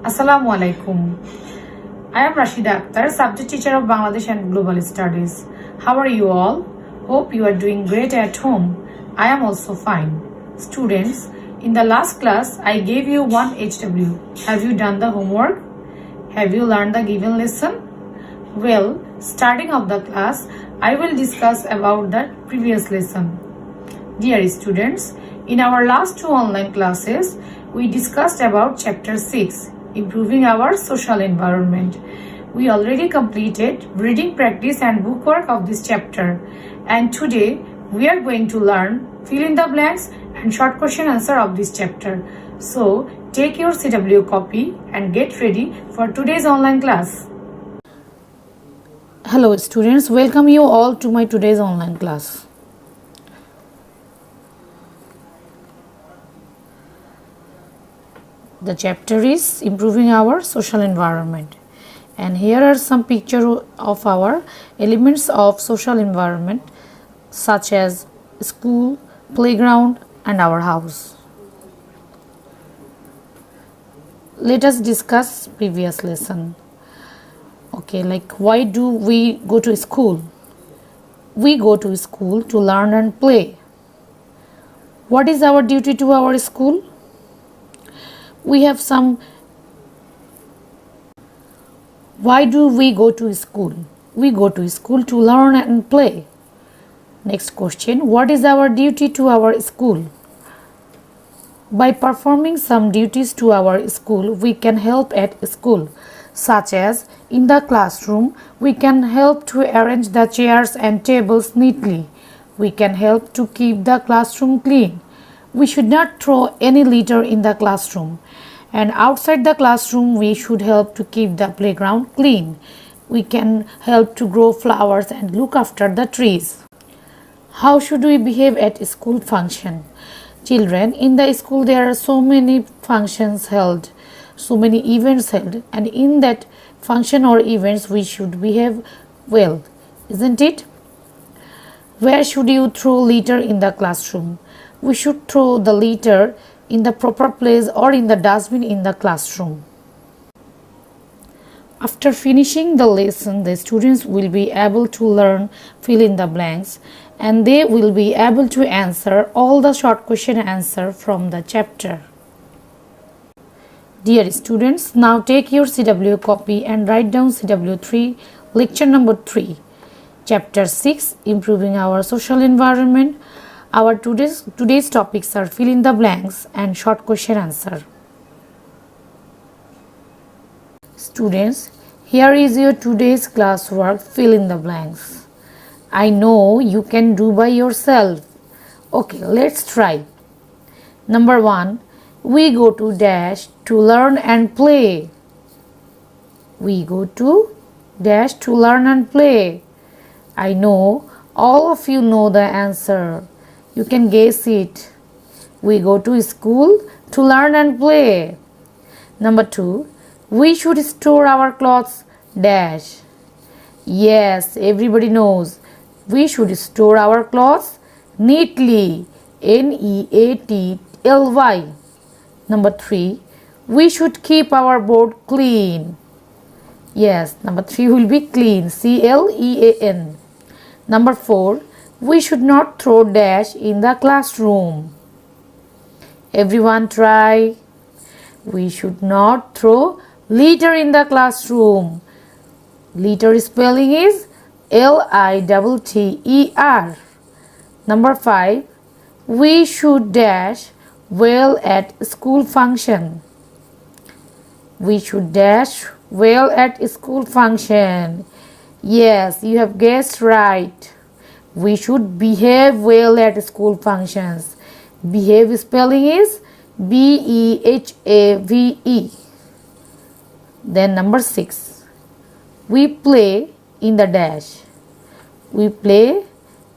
Assalamu alaikum. I am Rashida Akhtar, subject teacher of Bangladesh and Global Studies. How are you all? Hope you are doing great at home. I am also fine. Students, in the last class, I gave you one HW. Have you done the homework? Have you learned the given lesson? Well, starting off the class, I will discuss about the previous lesson. Dear students, in our last two online classes, we discussed about chapter 6, improving our social environment. We already completed reading practice and bookwork of this chapter, and today we are going to learn fill in the blanks and short question answer of this chapter. So take your CW copy and get ready for today's online class. Hello students, welcome you all to my today's online class. The chapter is improving our social environment, and here are some pictures of our elements of social environment such as school, playground and our house. Let us discuss previous lesson. Okay, like why do we go to school? We go to school to learn and play. What is our duty to our school? We have some. Why do we go to school? We go to school to learn and play. Next question, what is our duty to our school? By performing some duties to our school, we can help at school, such as in the classroom, we can help to arrange the chairs and tables neatly. We can help to keep the classroom clean. We should not throw any litter in the classroom. And outside the classroom, we should help to keep the playground clean. We can help to grow flowers and look after the trees. How should we behave at school function? Children, in the school there are so many functions held, so many events held, and in that function or events we should behave well, isn't it? Where should you throw litter in the classroom? We should throw the litter in the proper place or in the dustbin in the classroom. After finishing the lesson, the students will be able to learn fill in the blanks, and they will be able to answer all the short question answer from the chapter. Dear students, now take your CW copy and write down CW3, lecture number 3, chapter 6, improving our social environment. Our today's topics are fill in the blanks and short question answer. Students, here is your today's classwork, fill in the blanks. I know you can do by yourself. Okay, let's try. Number 1, we go to dash to learn and play. We go to dash to learn and play. I know all of you know the answer. You can guess it. We go to school to learn and play. Number 2, we should store our clothes dash. Yes, everybody knows. We should store our clothes neatly. Neatly. Number 3, we should keep our board clean. Yes, number 3 will be clean. Clean. Number 4, we should not throw dash in the classroom. Everyone try. We should not throw litter in the classroom. Litter spelling is Litter. Number 5, we should dash well at school function. We should dash well at school function. Yes, you have guessed right. We should behave well at school functions. Behave spelling is Behave. Then number 6, we play in the dash. We play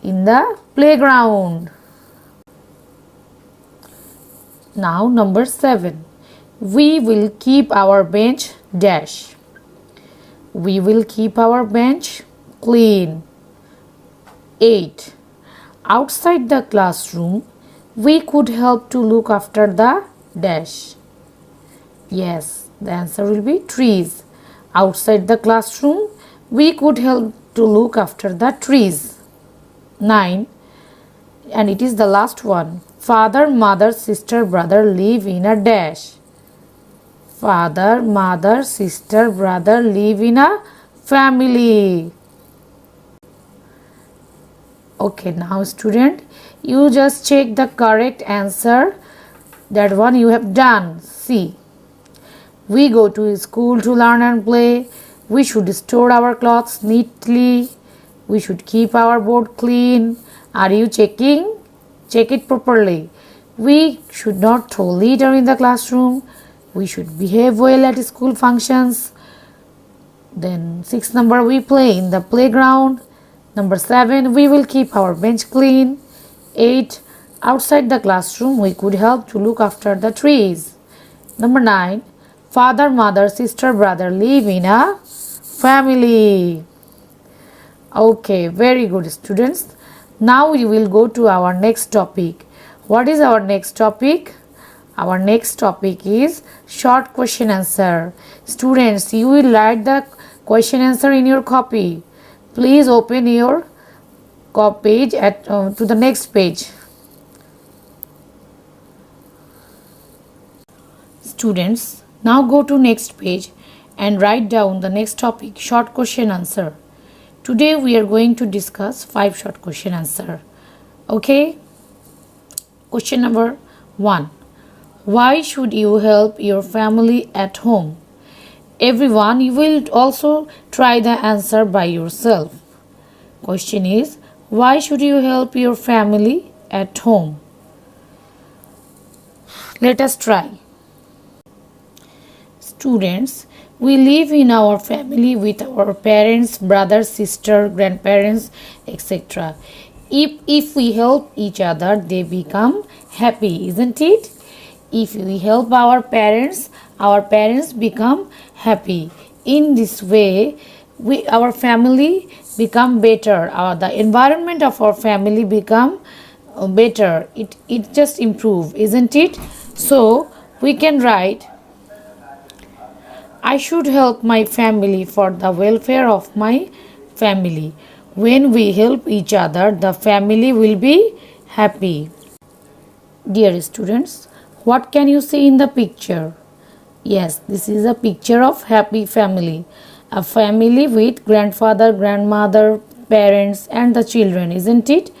in the playground. Now number 7, we will keep our bench dash. We will keep our bench clean. 8, outside the classroom, we could help to look after the dash. Yes, the answer will be trees. Outside the classroom, we could help to look after the trees. 9. And it is the last one. Father, mother, sister, brother live in a dash. Father, mother, sister, brother live in a family. Okay, now student, you just check the correct answer. That one you have done. See, we go to school to learn and play. We should store our clothes neatly. We should keep our board clean. Are you checking? Check it properly. We should not throw litter in the classroom. We should behave well at school functions. Then 6 number, we play in the playground. Number 7, we will keep our bench clean. 8, outside the classroom, we could help to look after the trees. Number 9, father, mother, sister, brother live in a family. Okay, very good students. Now we will go to our next topic. What is our next topic? Our next topic is short question answer. Students, you will write the question answer in your copy. Please open your page to the next page. Students, now go to next page and write down the next topic, short question answer. Today we are going to discuss 5 short question answer. Okay? Question number 1. Why should you help your family at home? Everyone, you will also try the answer by yourself. Question is, why should you help your family at home? Let us try. Students, we live in our family with our parents, brothers, sisters, grandparents, etc. If we help each other, they become happy, isn't it? If we help our parents become happy. In this way, our family become better. The environment of our family become better. It just improve, isn't it? So we can write, I should help my family for the welfare of my family. When we help each other, the family will be happy. Dear students, what can you see in the picture? Yes, this is a picture of happy family. A family with grandfather, grandmother, parents and the children, isn't it?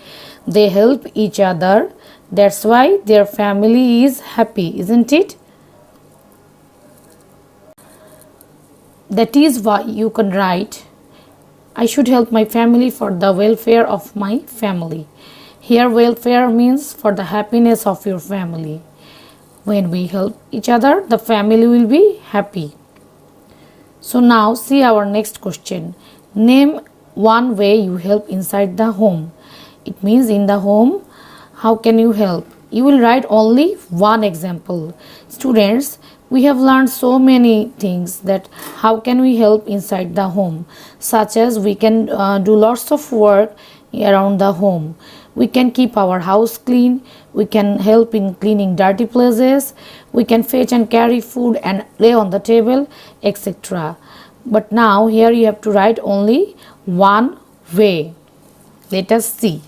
They help each other. That's why their family is happy, isn't it? That is why you can write, I should help my family for the welfare of my family. Here welfare means for the happiness of your family. When we help each other, the family will be happy. So now see our next question. Name one way you help inside the home. It means in the home, how can you help? You will write only one example. Students, we have learned so many things that how can we help inside the home, such as we can do lots of work around the home. We can keep our house clean, we can help in cleaning dirty places, we can fetch and carry food and lay on the table, etc. But now here you have to write only one way. Let us see.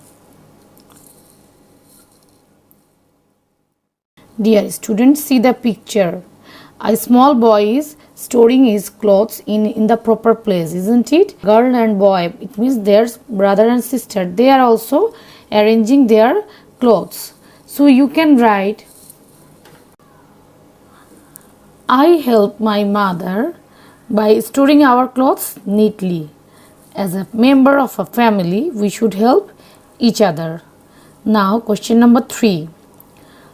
Dear students, see the picture. A small boy is storing his clothes in the proper place, isn't it? Girl and boy, it means their brother and sister. They are also arranging their clothes. So you can write, I help my mother by storing our clothes neatly. As a member of a family, we should help each other. Now question number 3.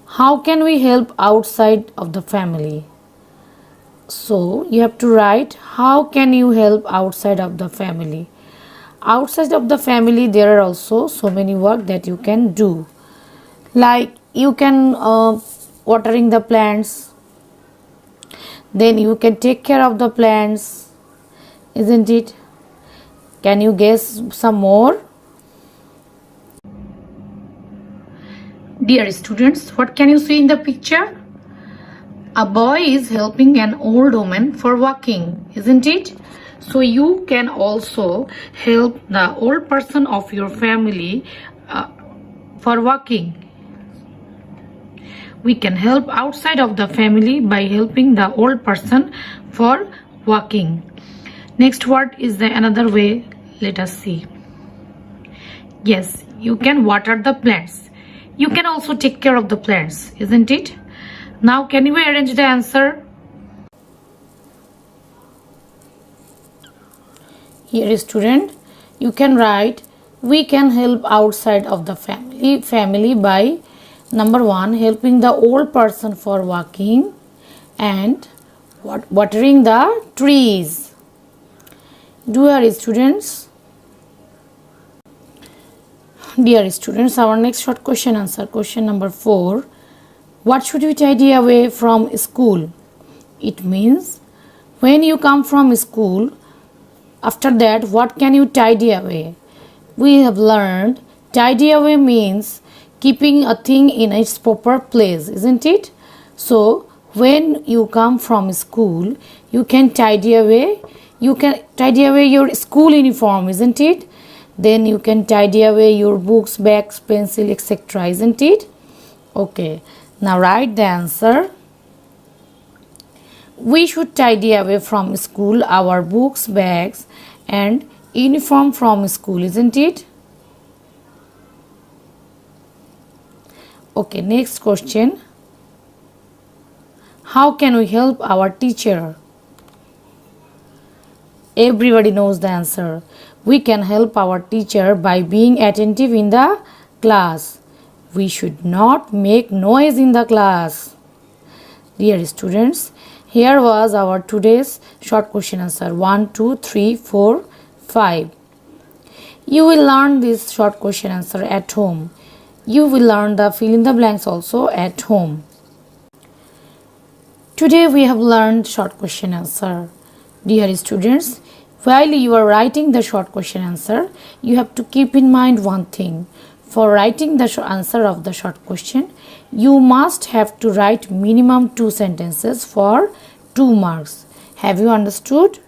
How can we help outside of the family? So you have to write, how can you help outside of the family? Outside of the family, there are also so many work that you can do. Like you can watering the plants. Then you can take care of the plants, isn't it? Can you guess some more? Dear students, what can you see in the picture? A boy is helping an old woman for walking, isn't it? So you can also help the old person of your family for walking. We can help outside of the family by helping the old person for walking. Next word is the another way. Let us see. Yes, you can water the plants. You can also take care of the plants, isn't it? Now can you arrange the answer? Here student, you can write we can help outside of the family by number 1 helping the old person for walking and watering the trees. Dear students, our next short question answer. Question number 4. What should we tidy away from school? It means when you come from school, after that, what can you tidy away? We have learned tidy away means keeping a thing in its proper place, isn't it? So, when you come from school, you can tidy away. You can tidy away your school uniform, isn't it? Then you can tidy away your books, bags, pencil, etc., isn't it? Okay. Now write the answer. We should tidy away from school our books, bags and uniform from school, isn't it? Okay, next question. How can we help our teacher? Everybody knows the answer. We can help our teacher by being attentive in the class. We should not make noise in the class. Dear students, here was our today's short question answer. 1, 2, 3, 4, 5. You will learn this short question answer at home. You will learn the fill in the blanks also at home. Today we have learned short question answer. Dear students, while you are writing the short question answer, you have to keep in mind one thing. For writing the answer of the short question, you must have to write minimum 2 sentences for 2 marks. Have you understood?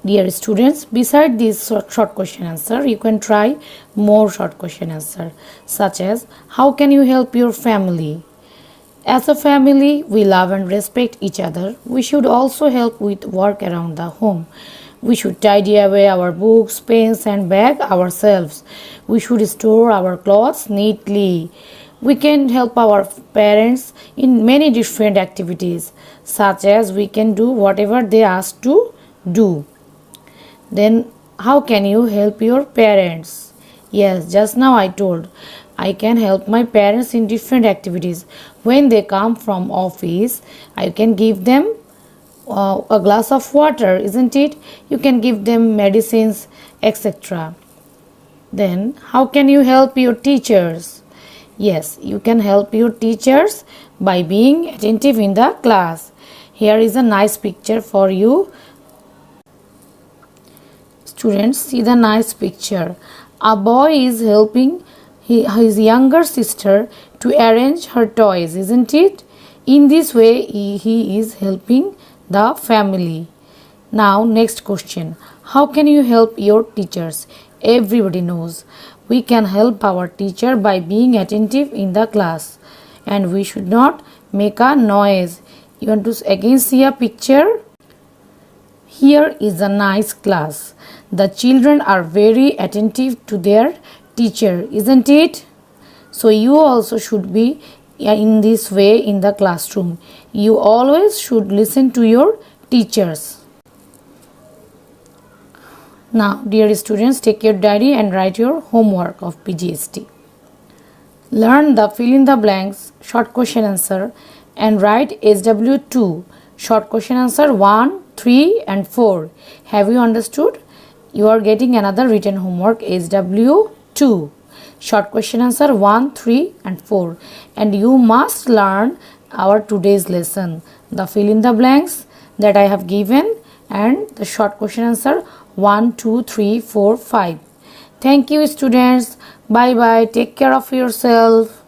Dear students, beside this short question answer, you can try more short question answer, such as how can you help your family? As a family, we love and respect each other. We should also help with work around the home. We should tidy away our books, pens and bag ourselves. We should store our clothes neatly. We can help our parents in many different activities, such as we can do whatever they ask to do. Then how can you help your parents? Yes, just now I told I can help my parents in different activities. When they come from office, I can give them a glass of water, isn't it? You can give them medicines, etc. Then how can you help your teachers? Yes, you can help your teachers by being attentive in the class. Here is a nice picture for you. Students, see the nice picture. A boy is helping his younger sister to arrange her toys, isn't it? In this way, he is helping the family. Now, next question. How can you help your teachers? Everybody knows. We can help our teacher by being attentive in the class. And we should not make a noise. You want to again see a picture? Here is a nice class. The children are very attentive to their teacher, isn't it? So you also should be in this way in the classroom. You always should listen to your teachers. Now, dear students, take your diary and write your homework of PGST. Learn the fill in the blanks, short question answer and write SW2, short question answer 1, 3 and 4. Have you understood? You are getting another written homework SW2. Short question answer 1, 3 and 4. And you must learn our today's lesson. The fill in the blanks that I have given and the short question answer 1, 2, 3, 4, 5. Thank you students. Bye bye. Take care of yourself.